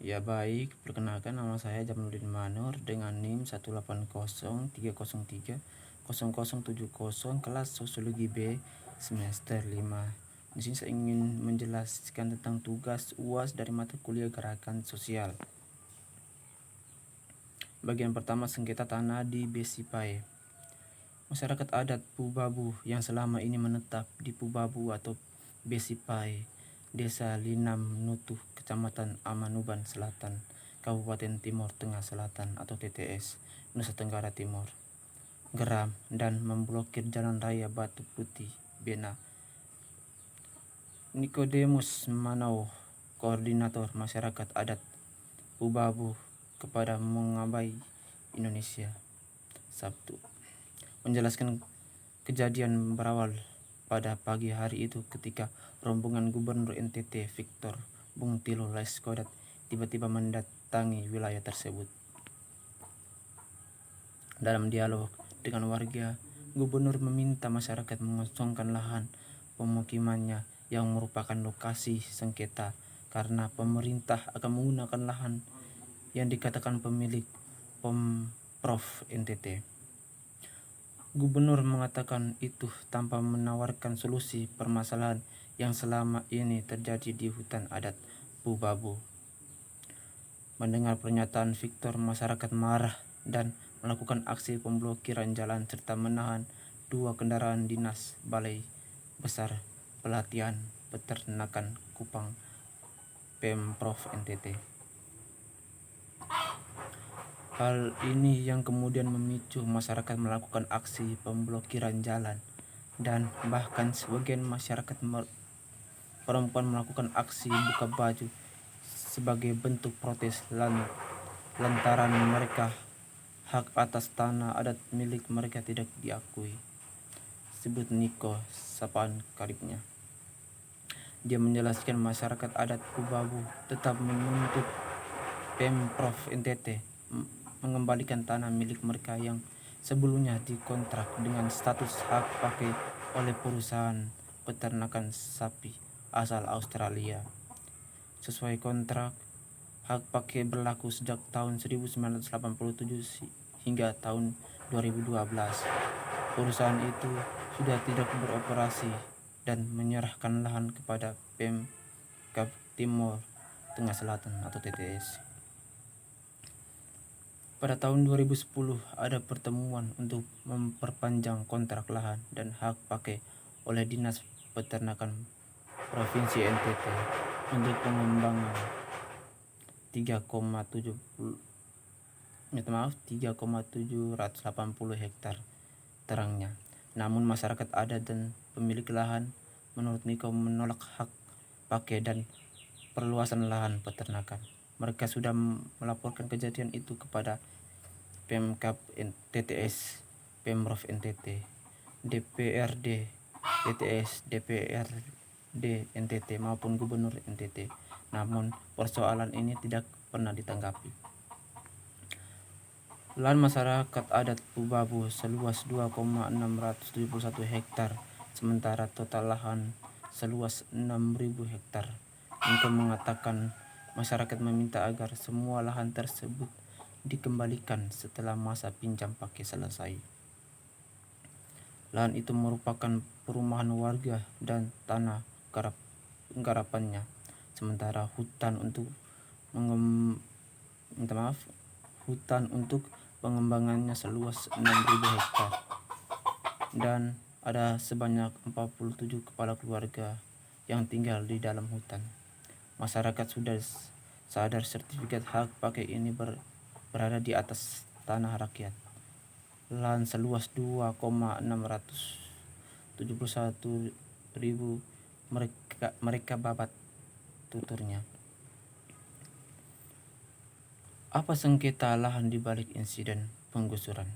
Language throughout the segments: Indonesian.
Ya baik, perkenalkan nama saya Jamnuddin Manur dengan NIM 180330070 kelas Sosiologi B semester 5. Di sini saya ingin menjelaskan tentang tugas UAS dari mata kuliah Gerakan Sosial. Bagian pertama, sengketa tanah di Besipai. Masyarakat adat Pubabu yang selama ini menetap di Pubabu atau Besipai, Desa Linam Nutuh, Kecamatan Amanuban Selatan, Kabupaten Timur Tengah Selatan atau TTS, Nusa Tenggara Timur, geram dan memblokir jalan raya Batu Putih, Bena. Nikodemus Manau, koordinator masyarakat adat Pubabu kepada Mengabai Indonesia, Sabtu, menjelaskan kejadian berawal pada pagi hari itu ketika rombongan Gubernur NTT Victor Bung Tilo Laiskodat tiba-tiba mendatangi wilayah tersebut. Dalam dialog dengan warga, Gubernur meminta masyarakat mengosongkan lahan pemukimannya yang merupakan lokasi sengketa karena pemerintah akan menggunakan lahan yang dikatakan pemilik Pemprov NTT. Gubernur mengatakan itu tanpa menawarkan solusi permasalahan yang selama ini terjadi di hutan adat Pubabu. Mendengar pernyataan Victor, masyarakat marah dan melakukan aksi pemblokiran jalan serta menahan 2 kendaraan dinas Balai Besar Pelatihan Peternakan Kupang Pemprov NTT. Hal ini yang kemudian memicu masyarakat melakukan aksi pemblokiran jalan dan bahkan sebagian masyarakat perempuan melakukan aksi buka baju sebagai bentuk protes lantaran mereka hak atas tanah adat milik mereka tidak diakui. Sebut Niko, sapaan karibnya. Dia menjelaskan masyarakat adat Pubabu tetap menuntut Pemprov NTT mengembalikan tanah milik mereka yang sebelumnya dikontrak dengan status hak pakai oleh perusahaan peternakan sapi asal Australia. Sesuai kontrak, hak pakai berlaku sejak tahun 1987 hingga tahun 2012. Perusahaan itu sudah tidak beroperasi dan menyerahkan lahan kepada Pemkab Timur Tengah Selatan atau TTS. Pada tahun 2010 ada pertemuan untuk memperpanjang kontrak lahan dan hak pakai oleh Dinas Peternakan Provinsi NTT untuk pengembangan 3,780 hektar terangnya. Namun masyarakat adat dan pemilik lahan menurut Niko menolak hak pakai dan perluasan lahan peternakan. Mereka sudah melaporkan kejadian itu kepada Pemkab TTS, Pemprov NTT, DPRD TTS, DPRD NTT maupun Gubernur NTT. Namun persoalan ini tidak pernah ditanggapi. Lahan masyarakat adat Pubabu seluas 2,671 hektar, sementara total lahan seluas 6.000 hektar. Niko mengatakan masyarakat meminta agar semua lahan tersebut dikembalikan setelah masa pinjam pakai selesai. Lahan itu merupakan perumahan warga dan tanah garapannya, sementara hutan untuk pengembangannya seluas 6.000 hektar dan ada sebanyak 47 kepala keluarga yang tinggal di dalam hutan. Masyarakat sudah sadar sertifikat hak pakai ini berada di atas tanah rakyat. Lahan seluas 2,671.000 mereka babat, tuturnya. Apa sengketa lahan di balik insiden penggusuran?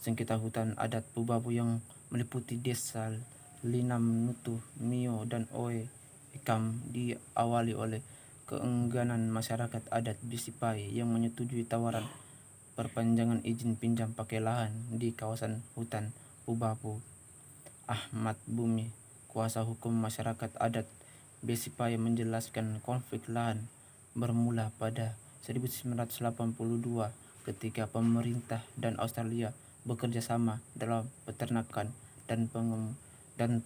Sengketa hutan adat Pubabu yang meliputi desa Linam Nutu, Mio, dan Oe Ikam diawali oleh keengganan masyarakat adat Besipai yang menyetujui tawaran perpanjangan izin pinjam pakai lahan di kawasan hutan Pubabu. Ahmad Bumi, kuasa hukum masyarakat adat Besipai, menjelaskan konflik lahan bermula pada 1982 ketika pemerintah dan Australia bekerja sama dalam peternakan dan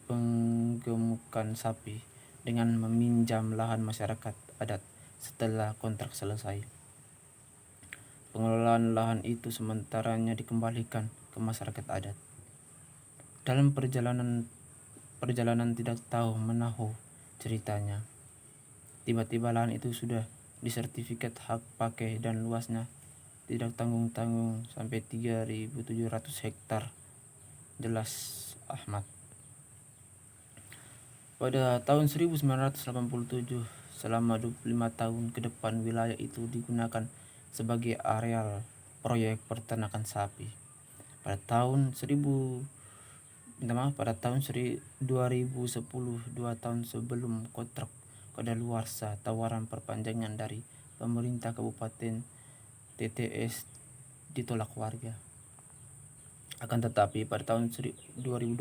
penggemukan sapi dengan meminjam lahan masyarakat adat setelah kontrak selesai. Pengelolaan lahan itu sementaranya dikembalikan ke masyarakat adat. Dalam perjalanan tidak tahu menahu ceritanya, tiba-tiba lahan itu sudah disertifikat hak pakai dan luasnya tidak tanggung-tanggung sampai 3.700 hektar. Jelas Ahmad. Pada tahun 1987, selama 25 tahun ke depan wilayah itu digunakan sebagai areal proyek peternakan sapi. Pada tahun 2010, 2 tahun sebelum kontrak kadaluarsa, tawaran perpanjangan dari pemerintah Kabupaten TTS ditolak warga. Akan tetapi pada tahun 2012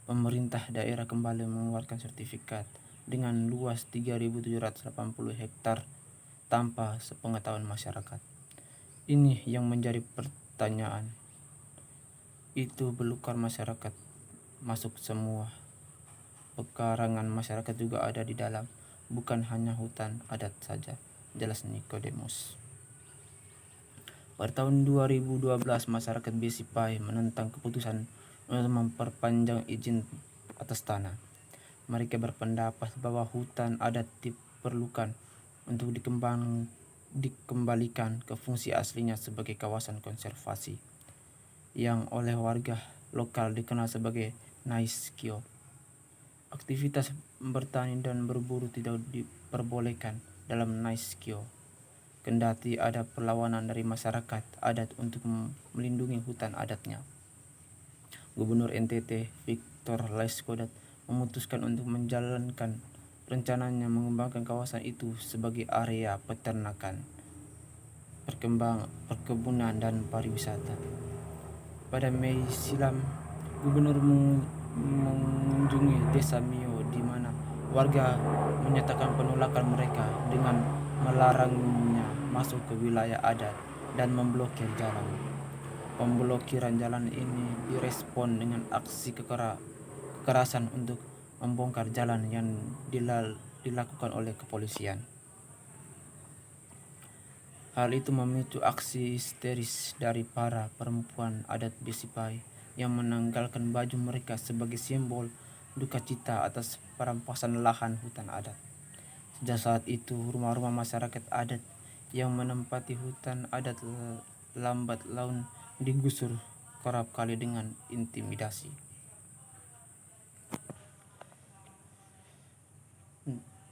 pemerintah daerah kembali mengeluarkan sertifikat dengan luas 3.780 hektar tanpa sepengetahuan masyarakat. Ini yang menjadi pertanyaan. Itu belukar masyarakat masuk semua. Pekarangan masyarakat juga ada di dalam, bukan hanya hutan adat saja, jelas Nikodemus. Pada tahun 2012 masyarakat Besipai menentang keputusan untuk memperpanjang izin atas tanah. Mereka berpendapat bahwa hutan adat diperlukan untuk dikembalikan ke fungsi aslinya sebagai kawasan konservasi yang oleh warga lokal dikenal sebagai Naiskyo. Aktivitas bertani dan berburu tidak diperbolehkan dalam Naiskyo, kendati ada perlawanan dari masyarakat adat untuk melindungi hutan adatnya. Gubernur NTT Victor Laiskodat memutuskan untuk menjalankan rencananya mengembangkan kawasan itu sebagai area peternakan, perkebunan dan pariwisata. Pada Mei silam, gubernur mengunjungi desa Mio di mana warga menyatakan penolakan mereka dengan melarangnya masuk ke wilayah adat dan memblokir jalan. Pemblokiran jalan ini direspon dengan aksi kekerasan untuk membongkar jalan yang dilakukan oleh kepolisian. Hal itu memicu aksi histeris dari para perempuan adat Besipai yang menanggalkan baju mereka sebagai simbol duka cita atas perampasan lahan hutan adat. Sejak saat itu, rumah-rumah masyarakat adat yang menempati hutan adat lambat laun digusur kerap kali dengan intimidasi.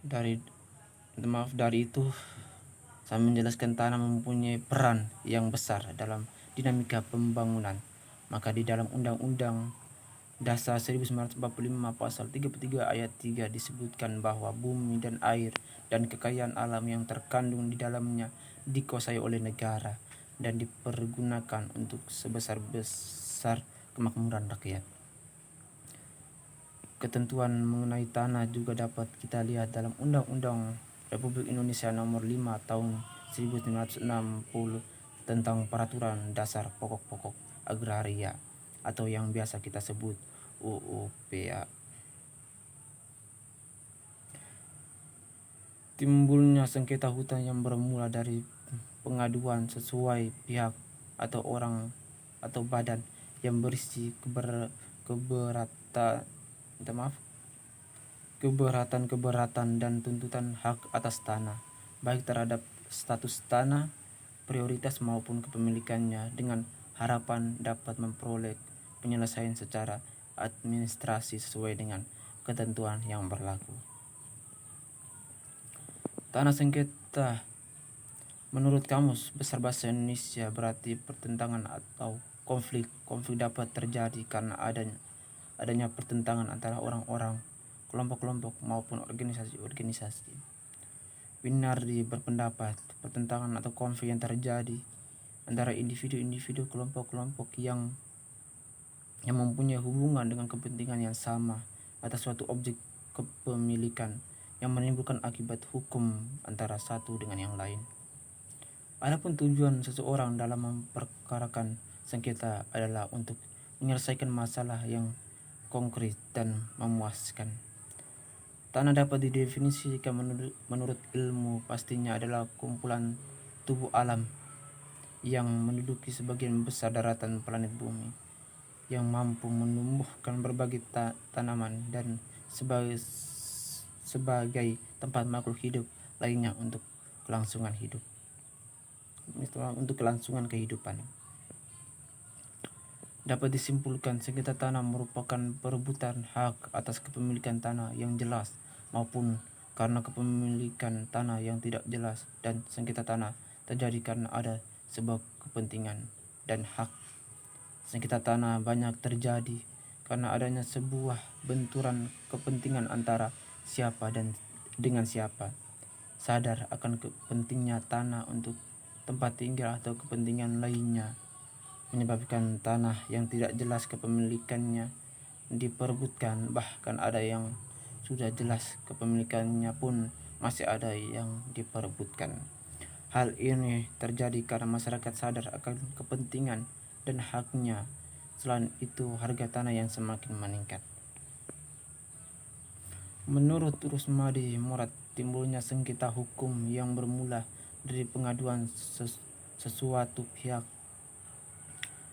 Dari itu, saya menjelaskan tanah mempunyai peran yang besar dalam dinamika pembangunan. Maka di dalam Undang-Undang Dasar 1945 pasal 33 ayat 3 disebutkan bahwa bumi dan air dan kekayaan alam yang terkandung di dalamnya dikuasai oleh negara dan dipergunakan untuk sebesar-besar kemakmuran rakyat. Ketentuan mengenai tanah juga dapat kita lihat dalam Undang-Undang Republik Indonesia Nomor 5 Tahun 1960 tentang Peraturan Dasar Pokok-Pokok Agraria atau yang biasa kita sebut UUPA. Timbulnya sengketa hutan yang bermula dari pengaduan sesuai pihak atau orang atau badan yang berisi keberatan dan tuntutan hak atas tanah, baik terhadap status tanah, prioritas maupun kepemilikannya, dengan harapan dapat memperoleh penyelesaian secara administrasi sesuai dengan ketentuan yang berlaku. Tanah sengketa menurut Kamus Besar Bahasa Indonesia berarti pertentangan atau konflik dapat terjadi karena adanya pertentangan antara orang-orang, kelompok-kelompok maupun organisasi-organisasi. Winardi berpendapat pertentangan atau konflik yang terjadi antara individu-individu, kelompok-kelompok yang mempunyai hubungan dengan kepentingan yang sama atas suatu objek kepemilikan yang menimbulkan akibat hukum antara satu dengan yang lain. Adapun tujuan seseorang dalam memperkarakan sengketa adalah untuk menyelesaikan masalah yang konkret dan memuaskan. Tanah dapat didefinisikan menurut ilmu pastinya adalah kumpulan tubuh alam yang menduduki sebagian besar daratan planet bumi, yang mampu menumbuhkan berbagai tanaman dan sebagai tempat makhluk hidup lainnya untuk kelangsungan kehidupan. Dapat disimpulkan sengketa tanah merupakan perebutan hak atas kepemilikan tanah yang jelas maupun karena kepemilikan tanah yang tidak jelas, dan sengketa tanah terjadi karena ada sebuah kepentingan dan hak. Sengketa tanah banyak terjadi karena adanya sebuah benturan kepentingan antara siapa dan dengan siapa. Sadar akan pentingnya tanah untuk tempat tinggal atau kepentingan lainnya menyebabkan tanah yang tidak jelas kepemilikannya diperebutkan, bahkan ada yang sudah jelas kepemilikannya pun masih ada yang diperebutkan. Hal ini terjadi karena masyarakat sadar akan kepentingan dan haknya. Selain itu, harga tanah yang semakin meningkat. Menurut Rusmadi Murad, timbulnya sengketa hukum yang bermula dari pengaduan sesuatu pihak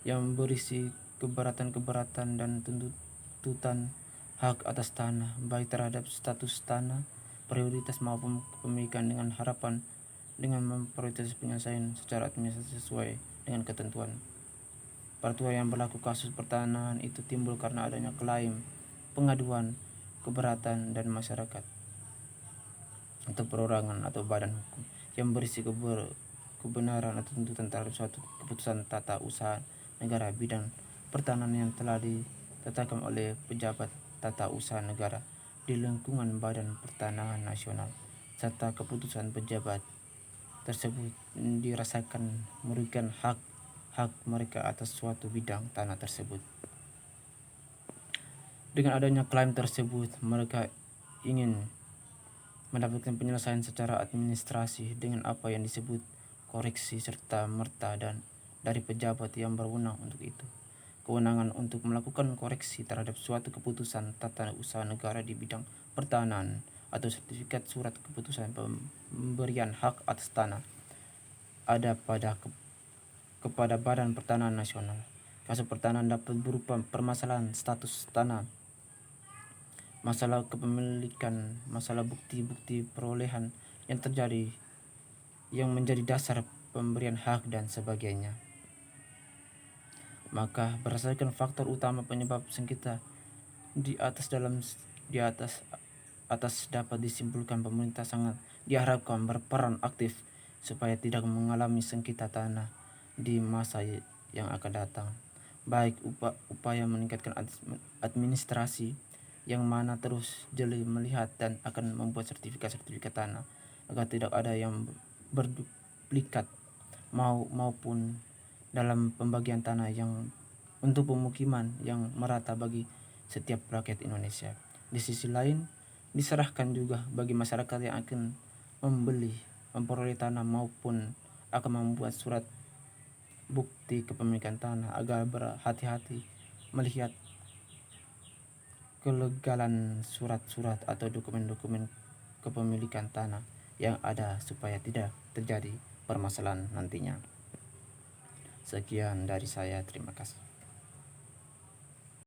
yang berisi keberatan dan tuntutan hak atas tanah, baik terhadap status tanah, prioritas maupun kepemilikan, dengan harapan dengan memprioritas penyelesaian secara administratif sesuai dengan ketentuan. Peraturan yang berlaku kasus pertanahan itu timbul karena adanya klaim, pengaduan, keberatan dan masyarakat atau perorangan atau badan hukum yang berisi kebenaran atau tuntutan terhadap suatu keputusan tata usaha negara bidang pertanahan yang telah ditetapkan oleh pejabat tata usaha negara di lingkungan Badan Pertanahan Nasional, serta keputusan pejabat tersebut dirasakan merugikan hak mereka atas suatu bidang tanah tersebut. Dengan adanya klaim tersebut, mereka ingin mendapatkan penyelesaian secara administrasi dengan apa yang disebut koreksi serta merta dan dari pejabat yang berwenang untuk itu. Kewenangan untuk melakukan koreksi terhadap suatu keputusan tata usaha negara di bidang pertanahan atau sertifikat surat keputusan pemberian hak atas tanah ada kepada Badan Pertanahan Nasional. Kasus pertanahan dapat berupa permasalahan status tanah, masalah kepemilikan, masalah bukti-bukti perolehan yang terjadi yang menjadi dasar pemberian hak dan sebagainya. Maka berdasarkan faktor utama penyebab sengketa di atas dapat disimpulkan pemerintah sangat diharapkan berperan aktif supaya tidak mengalami sengketa tanah di masa yang akan datang. Baik upaya meningkatkan administrasi yang mana terus jeli melihat dan akan membuat sertifikat tanah agar tidak ada yang berduplikat maupun dalam pembagian tanah yang untuk pemukiman yang merata bagi setiap rakyat Indonesia. Di sisi lain, diserahkan juga bagi masyarakat yang akan memperoleh tanah maupun akan membuat surat bukti kepemilikan tanah agar berhati-hati melihat kelegalan surat-surat atau dokumen-dokumen kepemilikan tanah yang ada supaya tidak terjadi permasalahan nantinya. Sekian dari saya, terima kasih.